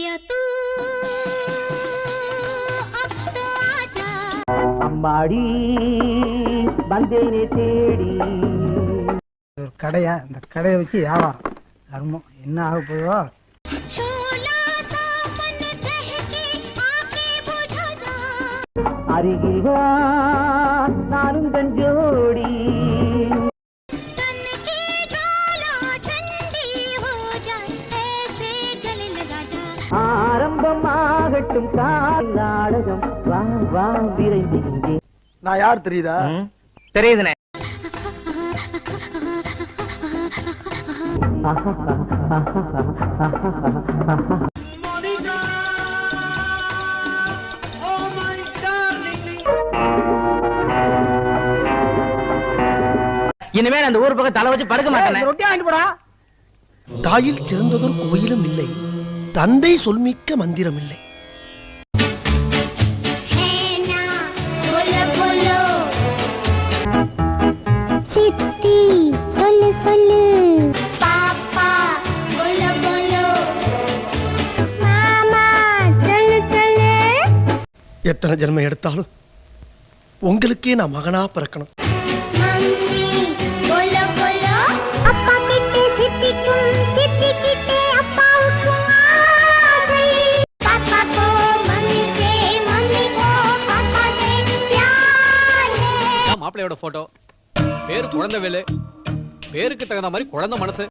पिया तू अब तो आजा அம்மாடி வந்தேனே தேடி ஒரு கடையா இந்த கடையை வச்சு வியாபாரம் கர்மம் என்ன ஆக போதோ शोला सा मन बहके आके बुझा जा அருகில் வா நானும் தஞ்சோடி तन की ज्वाला ठंडी हो जाए ऐसे गले लगा जा ஆரம்பமாகட்டும் நாடகம் வா வா விரைந்து இங்கே நான் யார் தெரியுதா தெரியுதுனே இனிமேல் அந்த ஊர் பக்கம் தலை வச்சு படுக்க மாட்டேன் ரொட்டி வாங்கிட்டு போடா தாயில் சிறந்ததொரு கோயிலும் இல்லை, தந்தை சொல்மிக்க மந்திரம் இல்லை. है ना बोलो बोलो சித்தி சொல்லு சொல்லு பாப்பா बोलो बोलो மாமா சொல்லு சொல்லு எத்தனை ஜென்மம் எடுத்தாலும் உங்களுக்கே நான் மகனா பிறக்கணும். मम्मी बोलो बोलो அப்பா கிட்டே சித்திக்கும் சித்தி கிட்டே அப்பாவுக்கும் ஆசை पापा को मम्मी से मम्मी को पापा से प्यार है மாப்பிள்ளையோட போட்டோ பேரு குழந்தைவேலு பேருக்கு தகுந்த மாதிரி குழந்தை மனசு